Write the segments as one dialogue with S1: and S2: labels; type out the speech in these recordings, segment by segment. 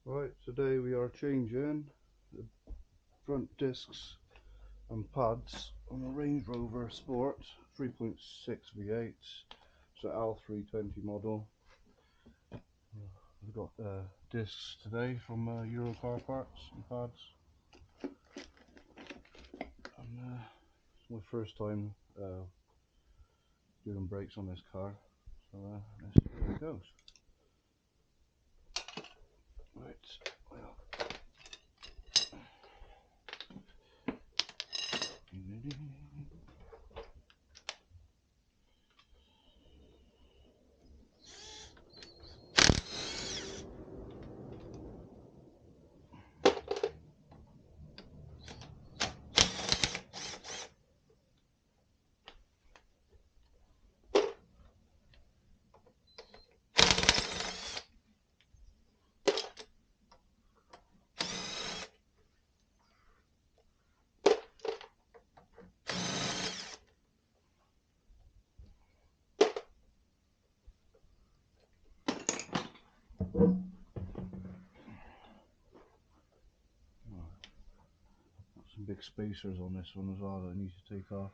S1: Right, today we are changing the front discs and pads on a Range Rover Sport 3.6 V8. It's an l320 model. We've got discs today from Euro Car Parts and pads. And it's my first time doing brakes on this car, so let's see how it goes. Right, well. Got some big spacers on this one as well that I need to take off.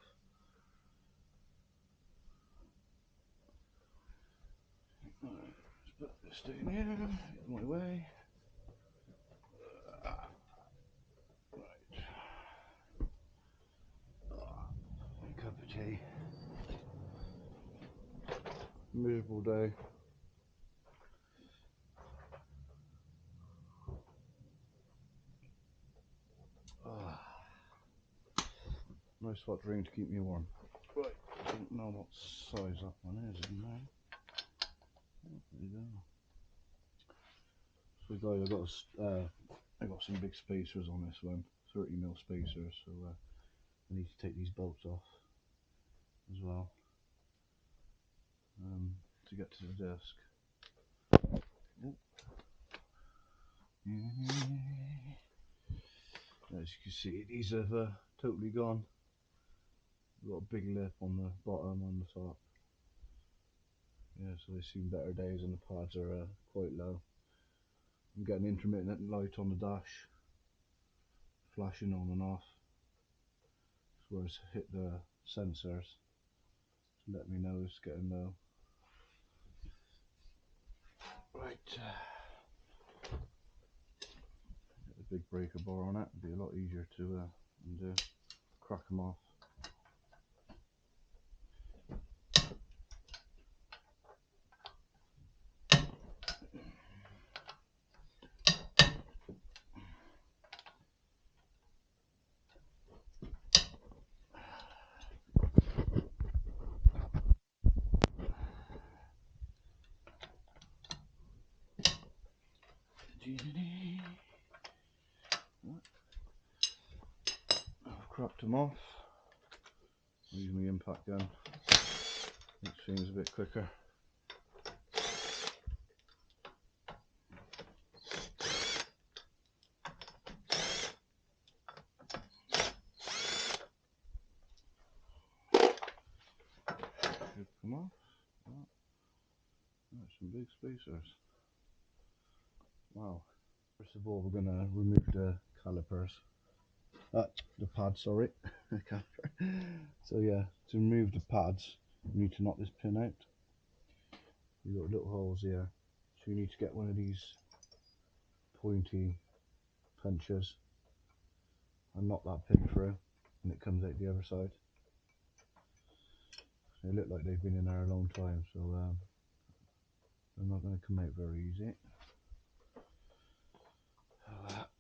S1: Right, let's put this down here, out of my way. Right. Cup of tea. Miserable day. Nice hot drink to keep me warm. Right, I don't know what size that one is in there. There you go. So guys, I got some big spacers on this one, 30mm spacers, so I need to take these bolts off as well to get to the disc. As you can see, these have totally gone. Got a big lip on the bottom and the top. Yeah, so they've seen better days, and the pads are quite low. I'm getting intermittent light on the dash, flashing on and off. That's where it's hit the sensors to let me know it's getting low. Right, get a big breaker bar on it. It'd be a lot easier to undo. Crack them off. I've cracked them off. I'll use my impact gun. It seems a bit quicker. Should come off. That's some big spacers. Wow. First of all, we're going to remove the calipers. The pads, sorry. So yeah, to remove the pads, you need to knock this pin out. You've got little holes here, so you need to get one of these pointy punches and knock that pin through, and it comes out the other side. They look like they've been in there a long time, so they're not going to come out very easy.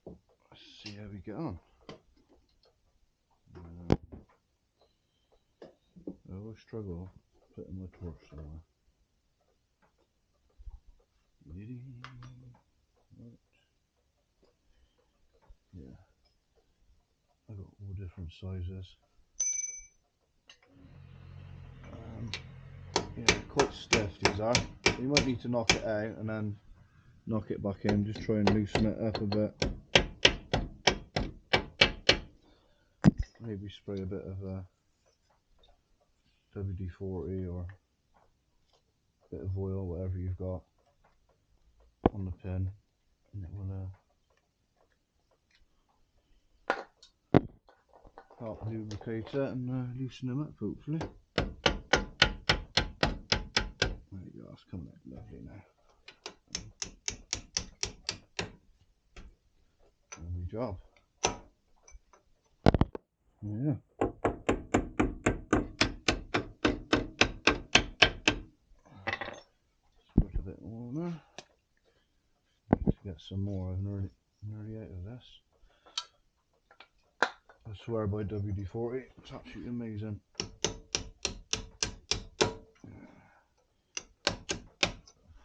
S1: Let's see how we get on. I always struggle putting my torch somewhere. Yeah, I've got all different sizes. Yeah, quite stiff these are. You might need to knock it out and then knock it back in. Just try and loosen it up a bit. Maybe spray a bit of WD-40 or a bit of oil, whatever you've got, on the pin, and it will lubricate it and loosen them up hopefully. There you go, that's coming out lovely now. Lovely job. Yeah. Squirt a bit more there. Need to get some more. I'm nearly out of this. I swear by WD-40, it's absolutely amazing.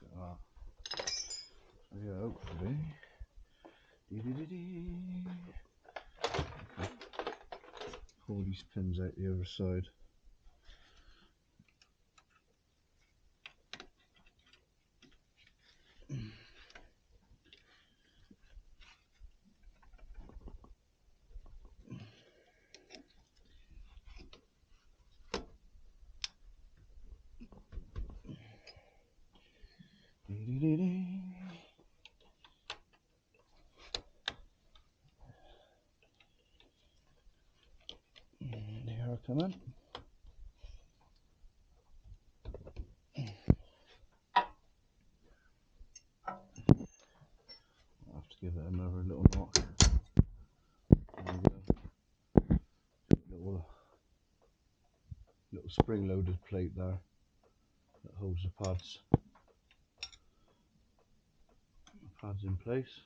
S1: So yeah, hopefully. Pull these pins out the other side. And here I come in. I'll have to give it another little knock. There we go. Little spring-loaded plate there that holds the pads. The pads in place.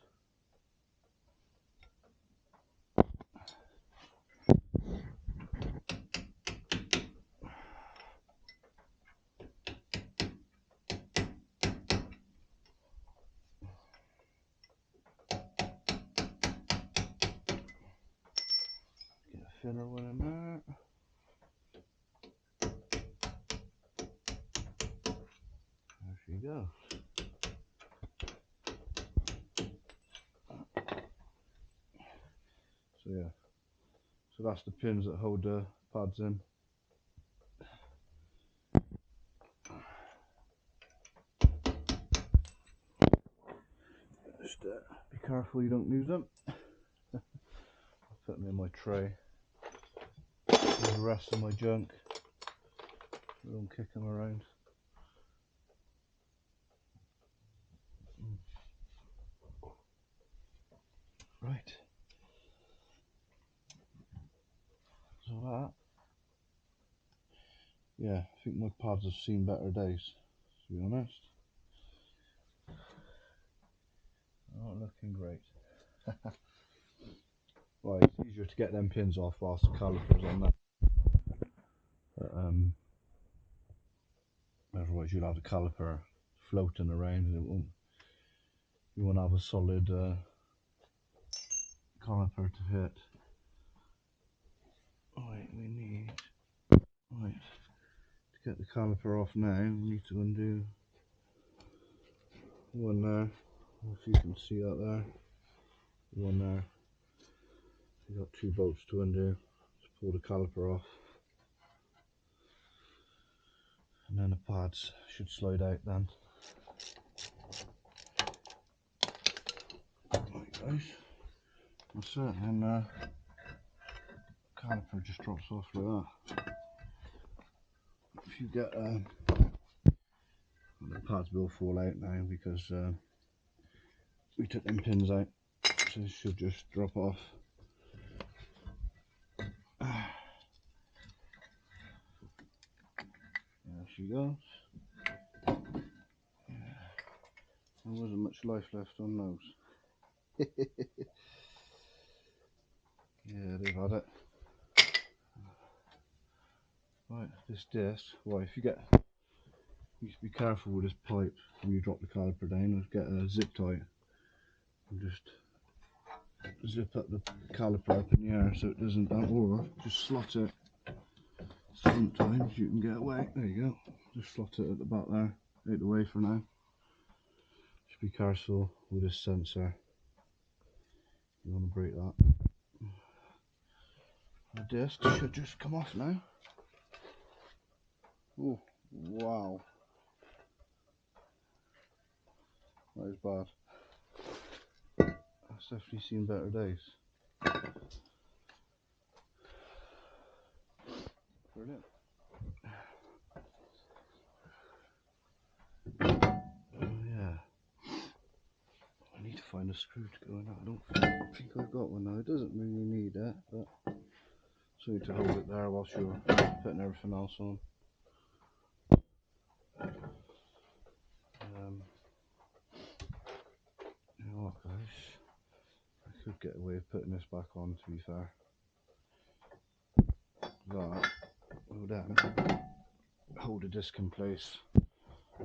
S1: Get a thinner one in there. There she goes. So yeah, so that's the pins that hold the pads in. Just be careful you don't lose them. I'll put them in my tray with the rest of my junk. I don't kick them around. Right. So that, yeah, I think my pads have seen better days, to be honest. Not looking great. Right, it's easier to get them pins off whilst the caliper's on there. But, otherwise you'll have the caliper floating around and you won't have a solid caliper to hit. Right, we need, right, to get the caliper off now, we need to undo one there, if you can see that there, one there. You've got two bolts to undo. Just pull the caliper off, and then the pads should slide out then. Right guys, that's it, and the caliper just drops off like that. If you get the pads will fall out now because we took them pins out, so it should just drop off. There she goes. There wasn't much life left on those. Yeah, they've had it. Right, this disc, well, if you get, you should be careful with this pipe when you drop the caliper down. Get a zip tie and just zip up the caliper up in the air so it doesn't bend, or just slot it. Sometimes you can get away. There you go. Just slot it at the back there, out the way for now. Just be careful with this sensor. You want to break that. The disc should just come off now. Oh, wow. That is bad. I've definitely seen better days. Brilliant. Yeah. I need to find a screw to go in that. I don't think I've got one now. It doesn't really need that, but just need to hold it there whilst you're putting everything else on. You know what, guys? I could get away with putting this back on, to be fair. That will then hold the disc in place.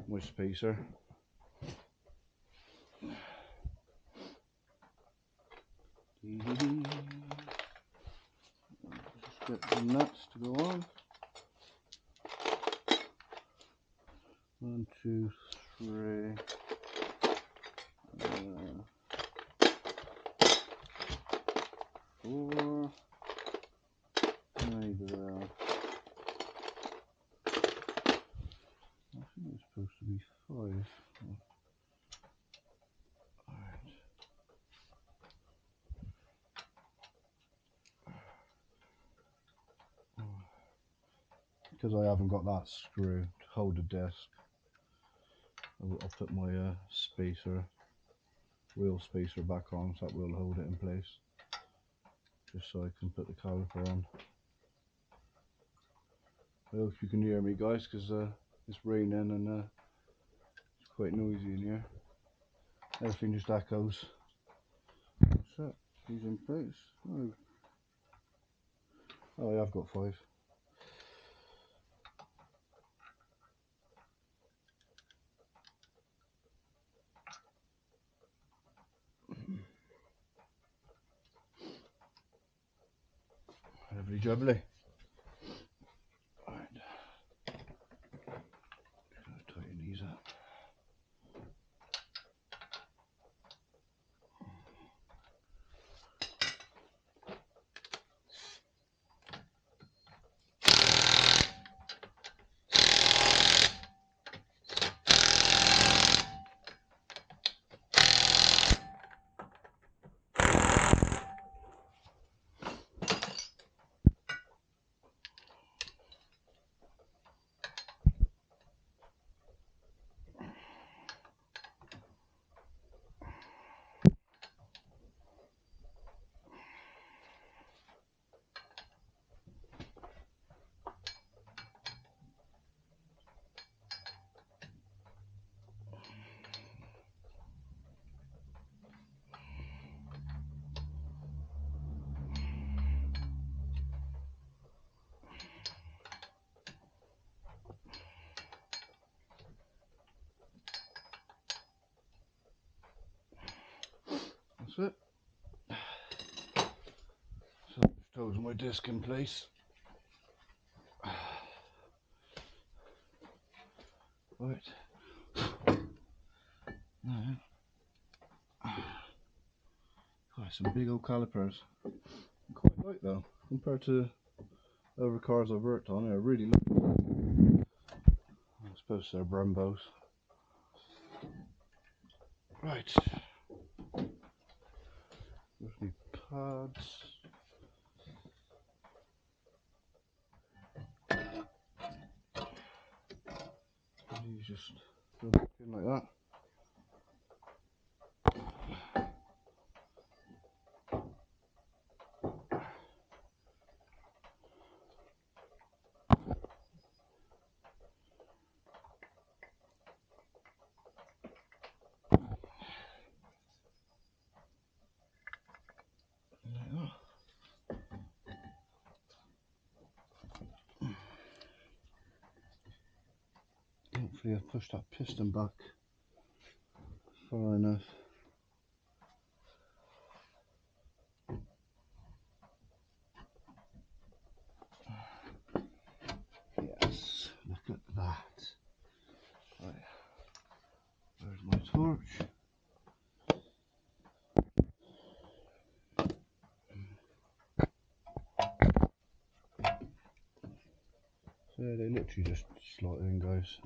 S1: My spacer. Just get the nuts to go on. 1, 2, 3. 4. Maybe there. I think it's supposed to be 5. Alright. Because I haven't got that screw to hold the disc, I'll put my wheel spacer back on, so that will hold it in place, just so I can put the caliper on. I hope you can hear me, guys, because it's raining and it's quite noisy in here. Everything just echoes. That's it. He's in place. Oh, yeah, I've got 5. Lovely jubbly. Alright. Just gonna tighten these up. That's it. So just holds my disc in place. Right. Now, quite some big old calipers. I quite like though, compared to other cars I've worked on. I really like them. I suppose they're Brembos. Right. There's my pads. These just go back in like that. Hopefully I've pushed that piston back far enough. Yes, look at that. Right. There's my torch. So yeah, they literally just slot in, guys.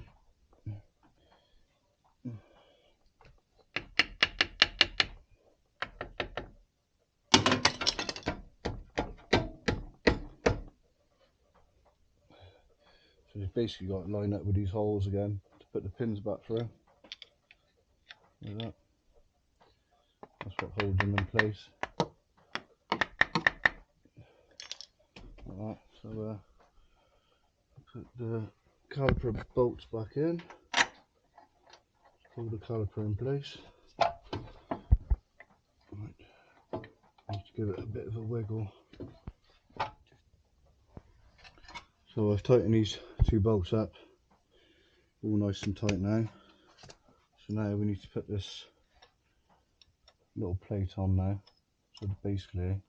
S1: basically got to line up with these holes again to put the pins back through. Like that. That's what holds them in place. Like that. So put the caliper bolts back in. Hold the caliper in place. Right. Need to give it a bit of a wiggle. So I've tightened these two bolts up, all nice and tight now. So now we need to put this little plate on now. So that basically,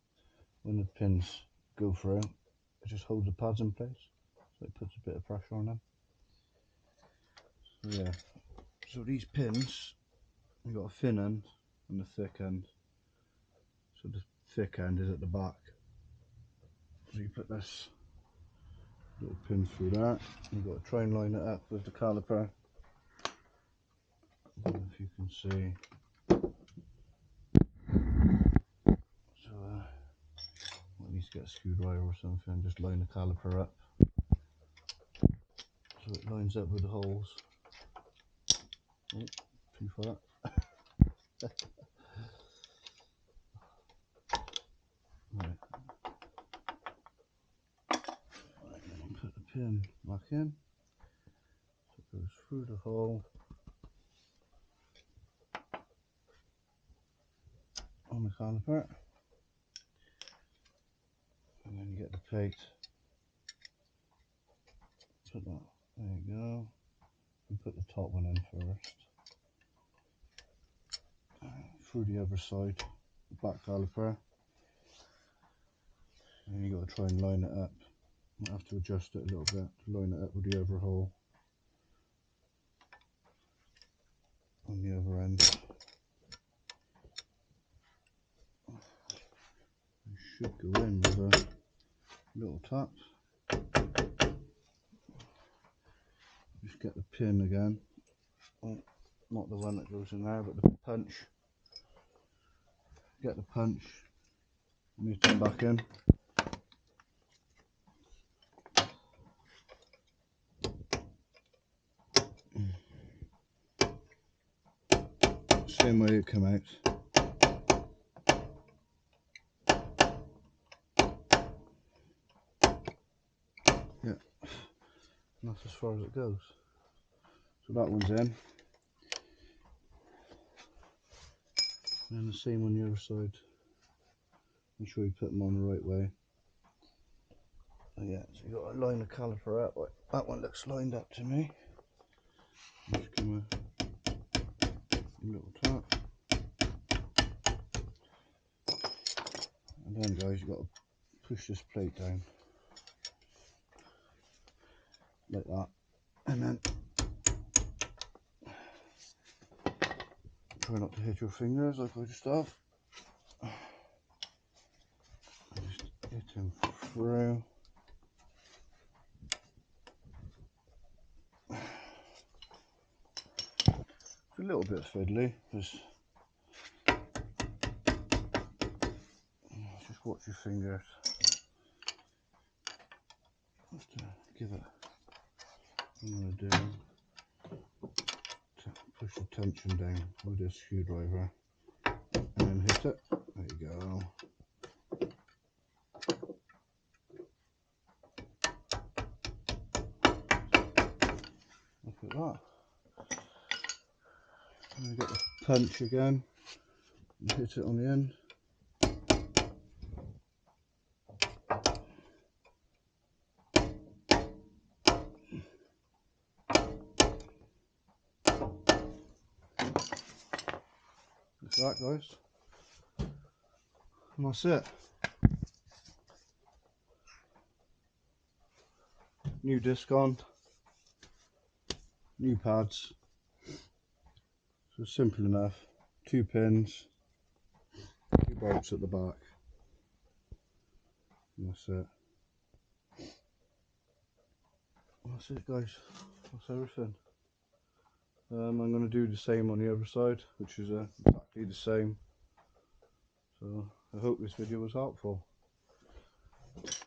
S1: when the pins go through, it just holds the pads in place. So it puts a bit of pressure on them. So yeah. So these pins, you've got a thin end and a thick end. So the thick end is at the back. So you put this little pin through that. You've got to try and line it up with the caliper. I don't know if you can see. So I need to get a screwdriver or something and just line the caliper up so it lines up with the holes. Oh, too far. Right. Put the pin back in. So it goes through the hole on the caliper, and then you get the plate. Put that. There you go. And put the top one in first. Through the other side, the back caliper. And you got to try and line it up. You have to adjust it a little bit to line it up with the other hole on the other end. It should go in with a little tap. Just get the pin again. Well, not the one that goes in there, but the punch. Get the punch. And you turn back in. Same way it came out. Yeah, and that's as far as it goes. So that one's in. And then the same on the other side. Make sure you put them on the right way. So yeah, so you got to line the caliper up. That one looks lined up to me. Just give them a little tap. And then guys, you've got to push this plate down. Like that. And then try not to hit your fingers like I just have. Just hit him through. It's a little bit fiddly, because just watch your fingers. Just to give it. I'm going to do push the tension down with this screwdriver and then hit it. There you go. Look at that. And we get the punch again and hit it on the end. Like that, guys. And that's it. New disc on, new pads. So simple enough. 2 pins, 2 bolts at the back. And that's it. That's it, guys. That's everything. I'm going to do the same on the other side, which is exactly the same. So I hope this video was helpful.